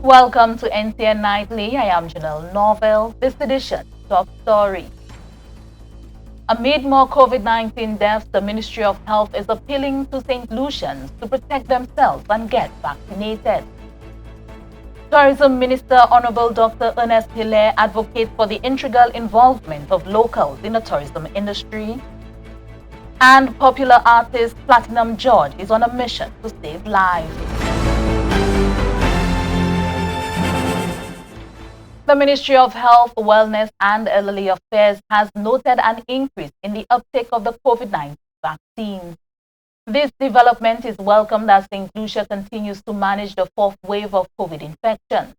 Welcome to NTN Nightly. I am Janelle Novel. This edition, top story. Amid more COVID-19 deaths, the Ministry of Health is appealing to Saint Lucians to protect themselves and get vaccinated. Tourism Minister Honorable Dr. Ernest Hilaire advocates for the integral involvement of locals in the tourism industry. And popular artist Platinum George is on a mission to save lives. The Ministry of Health, Wellness and Elderly Affairs has noted an increase in the uptake of the COVID-19 vaccine. This development is welcomed as Saint Lucia continues to manage the fourth wave of COVID infection.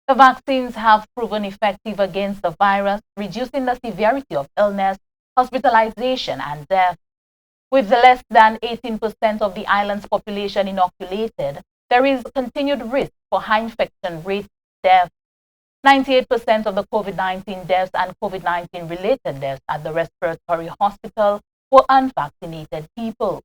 The vaccines have proven effective against the virus, reducing the severity of illness, hospitalization and death. With less than 18% of the island's population inoculated, there is continued risk for high infection rate death. 98% of the COVID-19 deaths and COVID-19 related deaths at the respiratory hospital were unvaccinated people.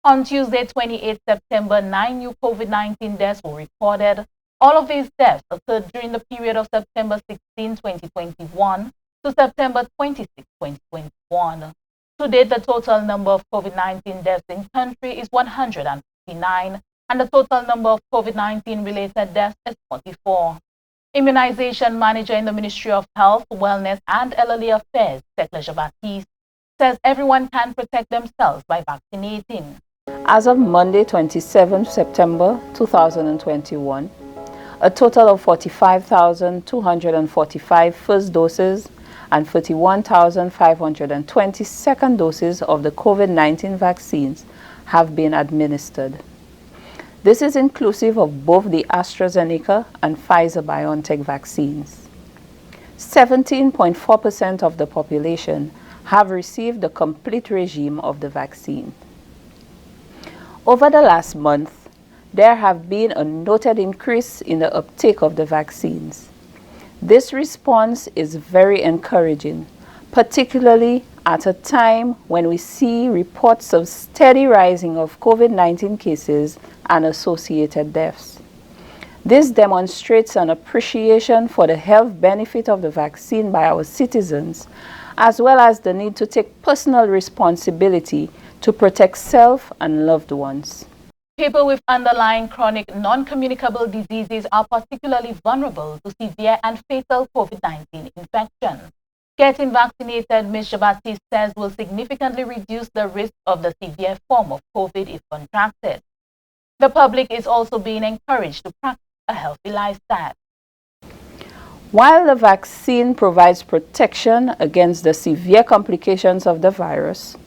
On Tuesday, 28 September, 9 new COVID-19 deaths were recorded. All of these deaths occurred during the period of September 16, 2021 to September 26, 2021. To date, the total number of COVID-19 deaths in country is 159, and the total number of COVID-19 related deaths is 44. Immunization Manager in the Ministry of Health, Wellness and Elderly Affairs, Lucia Baptiste, says everyone can protect themselves by vaccinating. As of Monday, 27 September 2021, a total of 45,245 first doses and 41,520 second doses of the COVID-19 vaccines have been administered. This is inclusive of both the AstraZeneca and Pfizer-BioNTech vaccines. 17.4% of the population have received the complete regime of the vaccine. Over the last month, there have been a noted increase in the uptake of the vaccines. This response is very encouraging, particularly at a time when we see reports of steady rising of COVID-19 cases and associated deaths. This demonstrates an appreciation for the health benefit of the vaccine by our citizens, as well as the need to take personal responsibility to protect self and loved ones. People with underlying chronic non-communicable diseases are particularly vulnerable to severe and fatal COVID-19 infection. Getting vaccinated, Ms. Baptiste says, will significantly reduce the risk of the severe form of COVID if contracted. The public is also being encouraged to practice a healthy lifestyle. While the vaccine provides protection against the severe complications of the virus,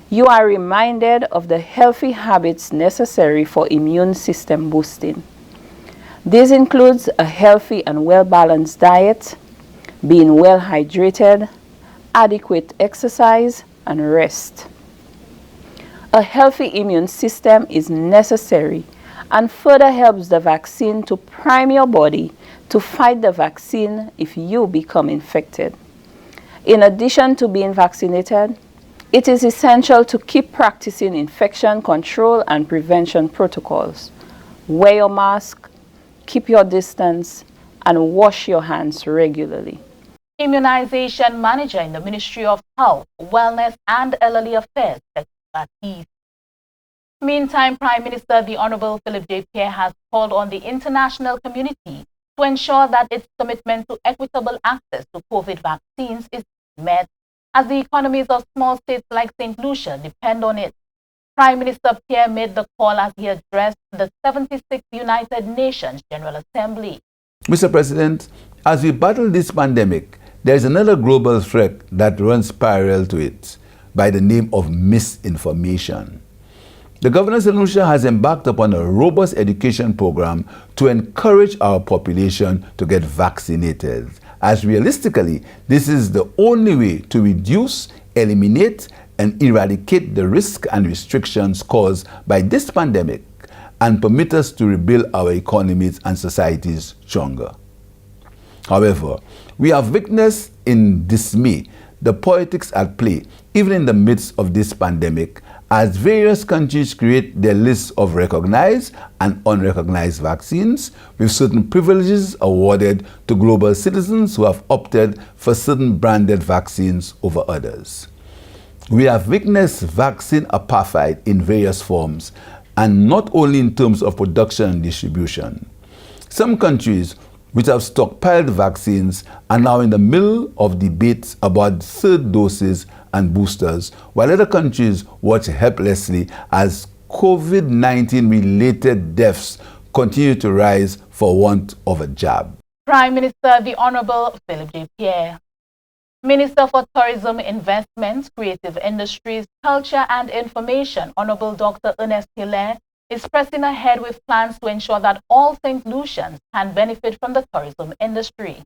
you are reminded of the healthy habits necessary for immune system boosting. This includes a healthy and well-balanced diet, being well hydrated, adequate exercise, and rest. A healthy immune system is necessary and further helps the vaccine to prime your body to fight the vaccine if you become infected. In addition to being vaccinated, it is essential to keep practicing infection control and prevention protocols. Wear your mask, keep your distance, and wash your hands regularly. Immunization Manager in the Ministry of Health, Wellness and Elderly Affairs, Baptiste. Meantime, Prime Minister the Honorable Philip J. Pierre has called on the international community to ensure that its commitment to equitable access to COVID vaccines is met, as the economies of small states like St. Lucia depend on it. Prime Minister Pierre made the call as he addressed the 76th United Nations General Assembly. Mr. President, as we battle this pandemic, there is another global threat that runs parallel to it by the name of misinformation. The Governor of Saint Lucia has embarked upon a robust education program to encourage our population to get vaccinated, as realistically, this is the only way to reduce, eliminate, and eradicate the risk and restrictions caused by this pandemic and permit us to rebuild our economies and societies stronger. However, we have witnessed in dismay the politics at play, even in the midst of this pandemic, As various countries create their lists of recognized and unrecognized vaccines, with certain privileges awarded to global citizens who have opted for certain branded vaccines over others. We have witnessed vaccine apartheid in various forms, and not only in terms of production and distribution. Some countries which have stockpiled vaccines are now in the middle of debates about third doses and boosters, while other countries watch helplessly as COVID-19 related deaths continue to rise for want of a jab. Prime Minister the Honorable Philip J. Pierre. Minister for Tourism, Investment, Creative Industries, Culture and Information, Honorable Dr. Ernest Hilaire, is pressing ahead with plans to ensure that all Saint Lucians can benefit from the tourism industry.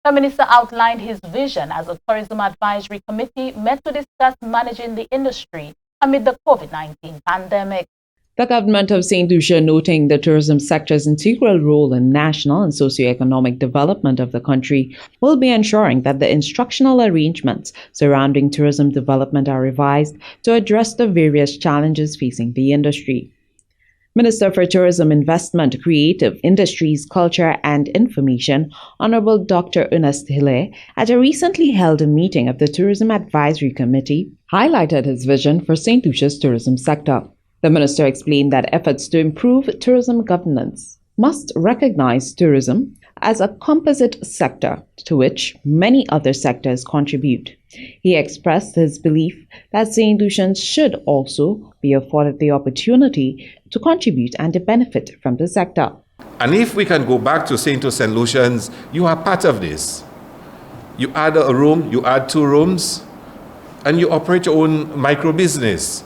The minister outlined his vision as a tourism advisory committee met to discuss managing the industry amid the COVID-19 pandemic. The government of Saint Lucia noting the tourism sector's integral role in national and socio-economic development of the country will be ensuring that the instructional arrangements surrounding tourism development are revised to address the various challenges facing the industry. Minister for Tourism, Investment, Creative Industries, Culture and Information, Honorable Dr. Ernest Hilaire, at a recently held meeting of the Tourism Advisory Committee, highlighted his vision for St. Lucia's tourism sector. The minister explained that efforts to improve tourism governance must recognize tourism as a composite sector to which many other sectors contribute. He expressed his belief that Saint Lucians should also be afforded the opportunity to contribute and to benefit from the sector. And if we can go back to saying to Saint Lucians, you are part of this. You add a room, you add 2 rooms, and you operate your own micro business.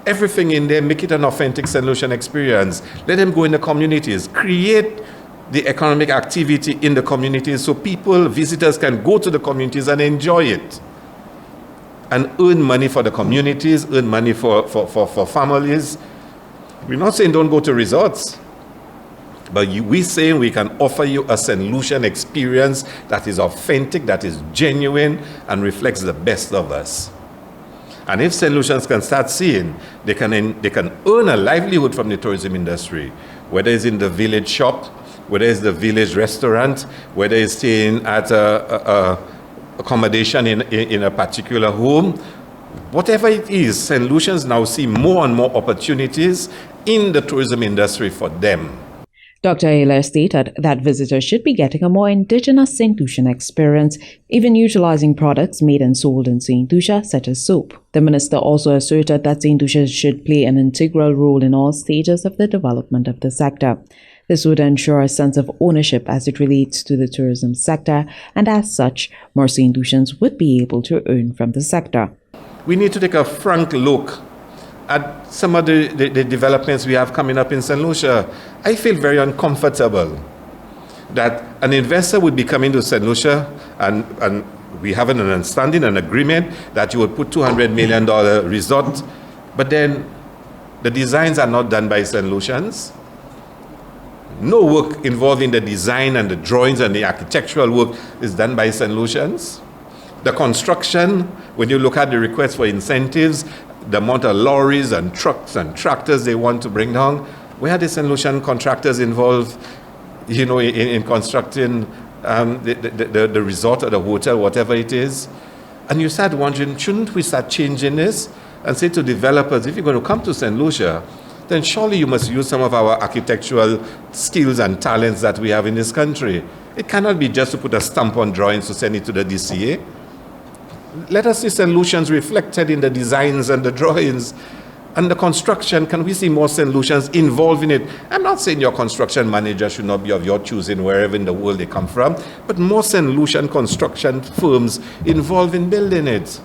Everything in there, make it an authentic Saint Lucian experience. Let them go in the communities, create the economic activity in the communities so people, visitors can go to the communities and enjoy it. And earn money for the communities, earn money for families. We're not saying don't go to resorts, but we're saying we can offer you a Saint Lucian experience that is authentic, that is genuine, and reflects the best of us. And if Saint Lucians can start seeing, they can earn a livelihood from the tourism industry, whether it's in the village shop, whether it's the village restaurant, whether it's staying at accommodation in a particular home. Whatever it is, Saint Lucians now see more and more opportunities in the tourism industry for them. Dr. Hilaire stated that visitors should be getting a more indigenous St. Lucian experience, even utilizing products made and sold in St. Lucia, such as soap. The minister also asserted that St. Lucia should play an integral role in all stages of the development of the sector. This would ensure a sense of ownership as it relates to the tourism sector, and as such, more St. Lucians would be able to earn from the sector. We need to take a frank look at some of the developments we have coming up in St. Lucia. I feel very uncomfortable that an investor would be coming to St. Lucia and we have an understanding, an agreement that you would put $200 million resort, but then the designs are not done by St. Lucians. No work involving the design and the drawings and the architectural work is done by St. Lucians. The construction, when you look at the request for incentives, the amount of lorries and trucks and tractors they want to bring down, where are the St. Lucian contractors involved, in constructing the resort or the hotel, whatever it is? And you start wondering, shouldn't we start changing this and say to developers, if you're going to come to St. Lucia, then surely you must use some of our architectural skills and talents that we have in this country. It cannot be just to put a stamp on drawings to send it to the DCA. Let us see St. Lucians reflected in the designs and the drawings and the construction. Can we see more St. Lucians involved in it? I'm not saying your construction manager should not be of your choosing wherever in the world they come from, but more St. Lucian construction firms involved in building it.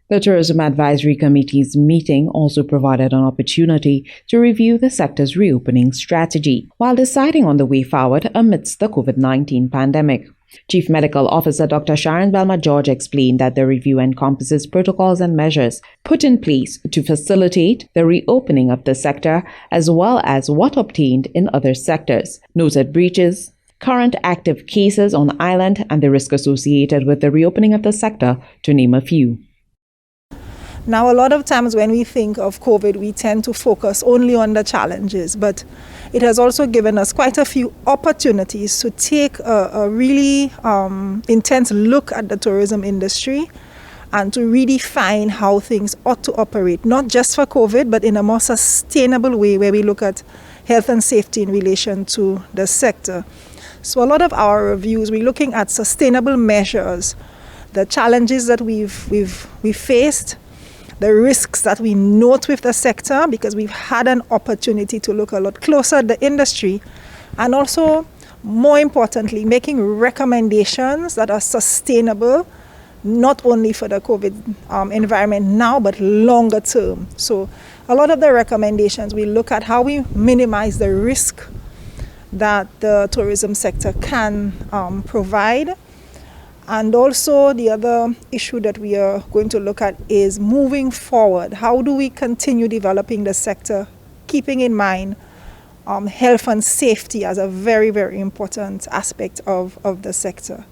The Tourism Advisory Committee's meeting also provided an opportunity to review the sector's reopening strategy while deciding on the way forward amidst the COVID-19 pandemic. Chief Medical Officer Dr. Sharon Belma George explained that the review encompasses protocols and measures put in place to facilitate the reopening of the sector, as well as what obtained in other sectors, noted breaches, current active cases on the island, and the risk associated with the reopening of the sector, to name a few. Now, a lot of times when we think of COVID, we tend to focus only on the challenges, but it has also given us quite a few opportunities to take a really intense look at the tourism industry and to redefine how things ought to operate, not just for COVID, but in a more sustainable way where we look at health and safety in relation to the sector. So a lot of our reviews, we're looking at sustainable measures, the challenges that we've faced, the risks that we note with the sector, because we've had an opportunity to look a lot closer at the industry, and also, more importantly, making recommendations that are sustainable, not only for the COVID environment now, but longer term. So a lot of the recommendations, we look at how we minimize the risk that the tourism sector can provide. And also the other issue that we are going to look at is moving forward. How do we continue developing the sector, keeping in mind health and safety as a very, very important aspect of the sector.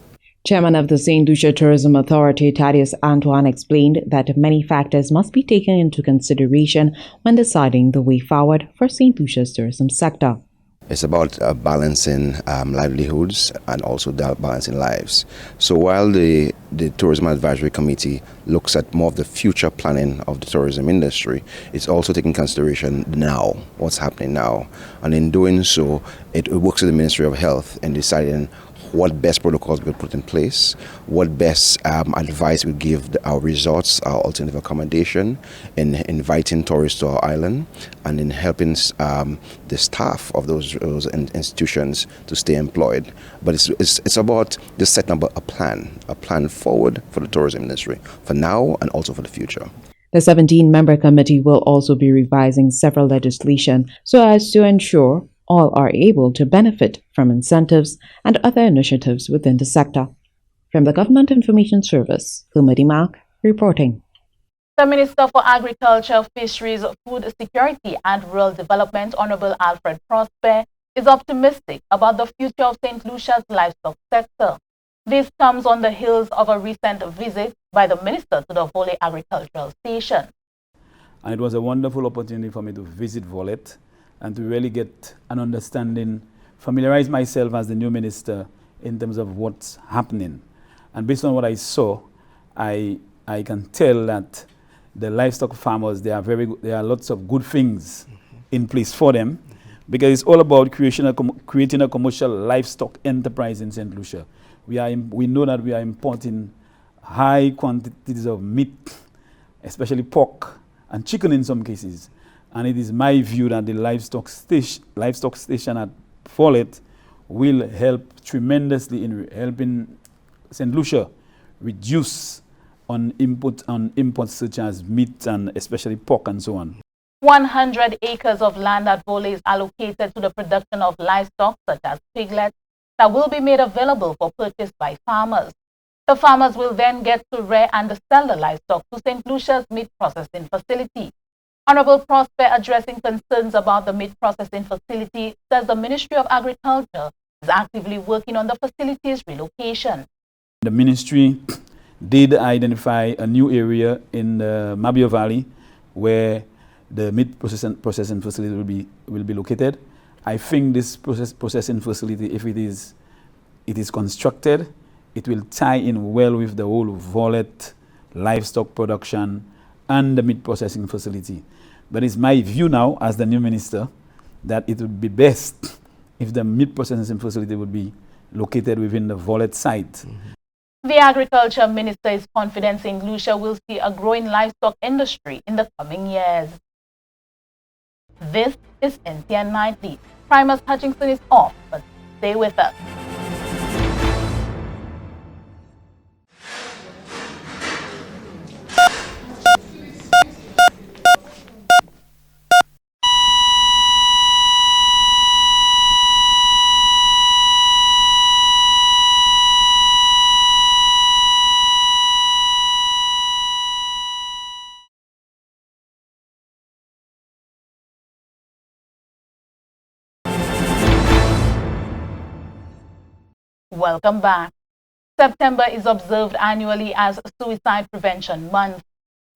Chairman of the Saint Lucia Tourism Authority, Thaddeus Antoine, explained that many factors must be taken into consideration when deciding the way forward for Saint Lucia's tourism sector. It's about balancing livelihoods and also balancing lives. So while the Tourism Advisory Committee looks at more of the future planning of the tourism industry, it's also taking consideration now, what's happening now. And in doing so, it works with the Ministry of Health in deciding what best protocols we put in place, what best advice we give our resorts, our alternative accommodation, in inviting tourists to our island, and in helping the staff of those institutions to stay employed. But it's about just setting up a plan forward for the tourism industry, for now and also for the future. The 17-member committee will also be revising several legislation so as to ensure all are able to benefit from incentives and other initiatives within the sector. From the Government Information Service, Committee Mark reporting. The Minister for Agriculture, Fisheries, Food Security and Rural Development, Honorable Alfred Prosper, is optimistic about the future of St. Lucia's livestock sector. This comes on the heels of a recent visit by the Minister to the Volley Agricultural Station. And it was a wonderful opportunity for me to visit Volley and to really get an understanding, familiarize myself as the new minister in terms of what's happening. And based on what I saw, I can tell that the livestock farmers, there are lots of good things in place for them, because it's all about creating a commercial livestock enterprise in St. Lucia. We know that we are importing high quantities of meat, especially pork and chicken in some cases. And it is my view that the livestock station at Follett will help tremendously in helping St. Lucia reduce on imports such as meat and especially pork and so on. 100 acres of land at Volley is allocated to the production of livestock such as piglets that will be made available for purchase by farmers. The farmers will then get to rear and sell the livestock to St. Lucia's meat processing facility. Honorable Prosper, addressing concerns about the meat processing facility, says the Ministry of Agriculture is actively working on the facility's relocation. The ministry did identify a new area in the Mabio Valley where the meat processing facility will be located. I think this processing facility, if it is constructed, it will tie in well with the whole Volley livestock production and the meat processing facility. But it's my view now as the new minister that it would be best if the meat processing facility would be located within the Volley site. Mm-hmm. The Agriculture Minister is confident St. Lucia will see a growing livestock industry in the coming years. This is NTN Nightly. Primus Hutchinson is off, but stay with us. Welcome back. September is observed annually as Suicide Prevention Month.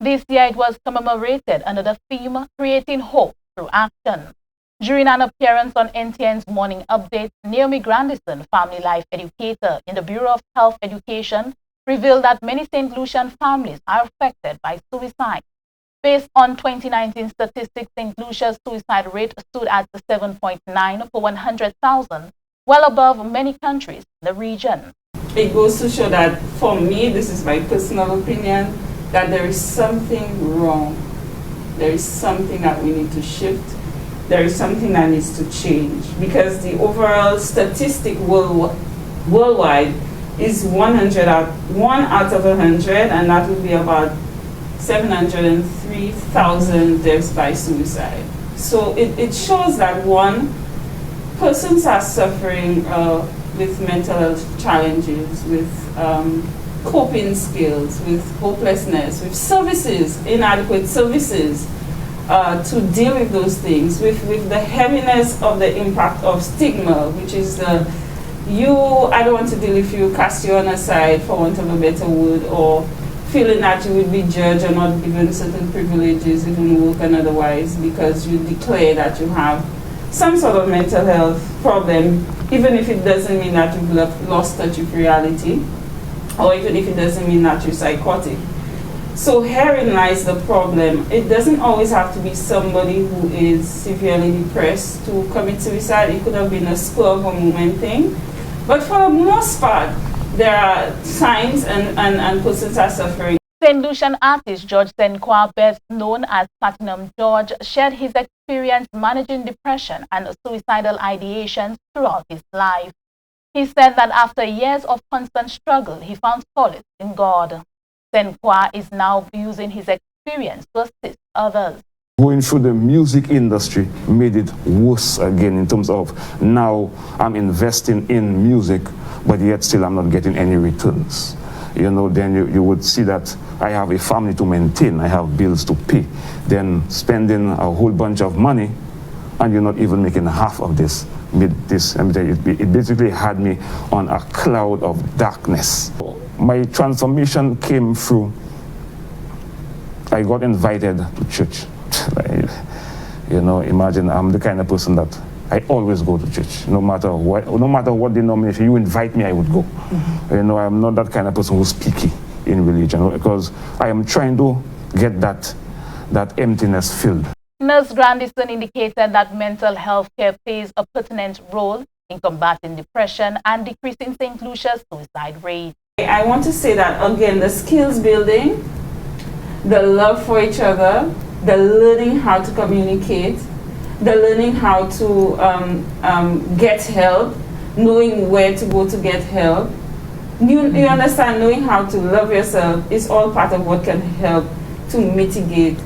This year it was commemorated under the theme Creating Hope Through Action. During an appearance on NTN's Morning Update, Naomi Grandison, family life educator in the Bureau of Health Education, revealed that many St. Lucian families are affected by suicide. Based on 2019 statistics, St. Lucia's suicide rate stood at 7.9 per 100,000, well above many countries in the region. It goes to show that, for me, this is my personal opinion, that there is something wrong. There is something that we need to shift. There is something that needs to change, because the overall statistic worldwide is 1 out of 100, and that would be about 703,000 deaths by suicide. So it shows that, one, persons are suffering with mental health challenges, with coping skills, with hopelessness, with services, inadequate services to deal with those things, with the heaviness of the impact of stigma, which is I don't want to deal with you, cast you on a side, for want of a better word, or feeling that you would be judged or not given certain privileges, even work and otherwise, because you declare that you have some sort of mental health problem, even if it doesn't mean that you've lost touch with reality, or even if it doesn't mean that you're psychotic. So herein lies the problem. It doesn't always have to be somebody who is severely depressed to commit suicide. It could have been a spur of a moment thing. But for the most part, there are signs and persons are suffering. Saint Lucian artist George Senkwa, best known as Platinum George, shared his experience managing depression and suicidal ideations throughout his life. He said that after years of constant struggle, he found solace in God. Senkwa is now using his experience to assist others. Going through the music industry made it worse again, in terms of now I'm investing in music, but yet still I'm not getting any returns. You know, then you would see that I have a family to maintain, I have bills to pay, then spending a whole bunch of money, and you're not even making half of this. It basically had me on a cloud of darkness. My transformation came through, I got invited to church. You know, imagine I'm the kind of person that I always go to church, no matter what denomination. You invite me, I would go. You know, I'm not that kind of person who's picky in religion, because I am trying to get that emptiness filled. Nurse Grandison indicated that mental health care plays a pertinent role in combating depression and decreasing St. Lucia's suicide rate. I want to say that, again, the skills building, the love for each other, the learning how to communicate, the learning how to get help, knowing where to go to get help. You understand, knowing how to love yourself is all part of what can help to mitigate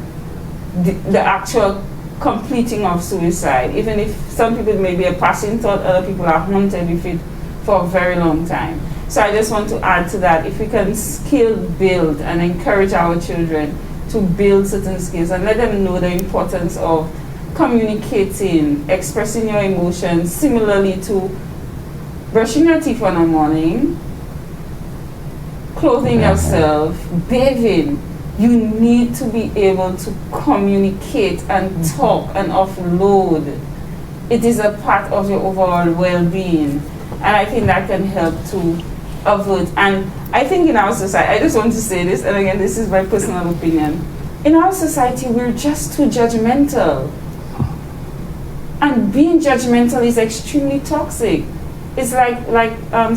the actual completing of suicide. Even if some people may be a passing thought, other people are haunted with it for a very long time. So I just want to add to that, if we can skill build and encourage our children to build certain skills and let them know the importance of communicating, expressing your emotions, similarly to brushing your teeth in the morning, clothing yourself, bathing. You need to be able to communicate and talk and offload. It is a part of your overall well-being. And I think that can help to avert. And I think in our society, I just want to say this, and again, this is my personal opinion. In our society, we're just too judgmental. And being judgmental is extremely toxic. It's like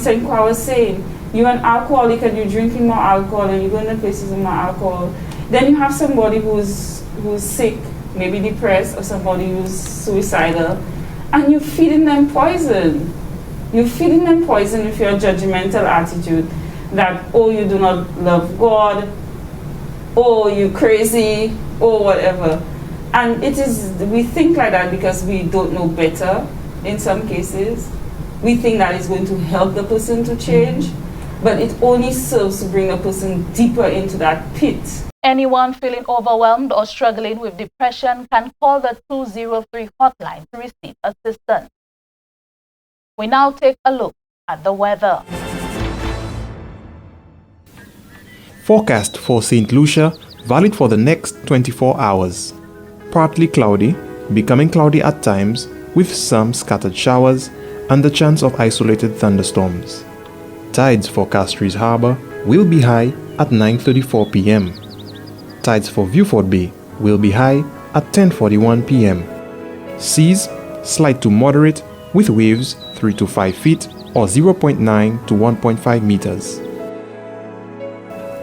Senkwa was saying, you're an alcoholic and you're drinking more alcohol and you're going to places with more alcohol. Then you have somebody who's sick, maybe depressed, or somebody who's suicidal, and you're feeding them poison. You're feeding them poison with your judgmental attitude that, oh, you do not love God, oh, you're crazy, or whatever. And we think like that because we don't know better in some cases. We think that it's going to help the person to change, but it only serves to bring a person deeper into that pit. Anyone feeling overwhelmed or struggling with depression can call the 203 hotline to receive assistance. We now take a look at the weather. Forecast for St. Lucia valid for the next 24 hours. Partly cloudy, becoming cloudy at times, with some scattered showers and the chance of isolated thunderstorms. Tides for Castries Harbour will be high at 9:34 p.m. Tides for Viewfort Bay will be high at 10:41 p.m. Seas slight to moderate with waves 3 to 5 feet or 0.9 to 1.5 meters.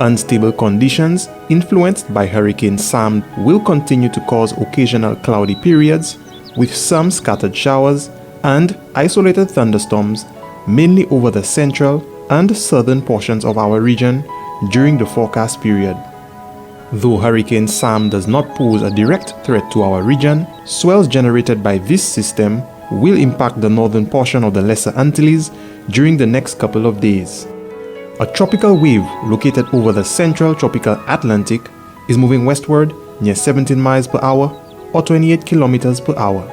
Unstable conditions influenced by Hurricane Sam will continue to cause occasional cloudy periods with some scattered showers and isolated thunderstorms mainly over the central and southern portions of our region during the forecast period. Though Hurricane Sam does not pose a direct threat to our region, swells generated by this system will impact the northern portion of the Lesser Antilles during the next couple of days. A tropical wave located over the central tropical Atlantic is moving westward near 17 miles per hour or 28 kilometers per hour.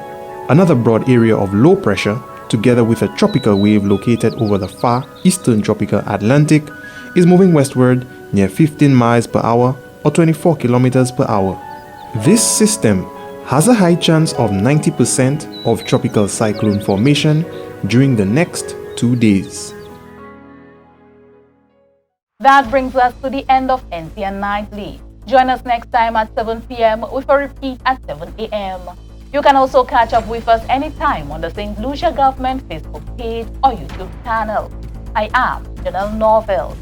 Another broad area of low pressure, together with a tropical wave located over the far eastern tropical Atlantic, is moving westward near 15 miles per hour or 24 kilometers per hour. This system has a high chance of 90% of tropical cyclone formation during the next 2 days. That brings us to the end of NTN Nightly. Join us next time at 7 p.m. with a repeat at 7 a.m. You can also catch up with us anytime on the St. Lucia Government Facebook page or YouTube channel. I am Janelle Norville.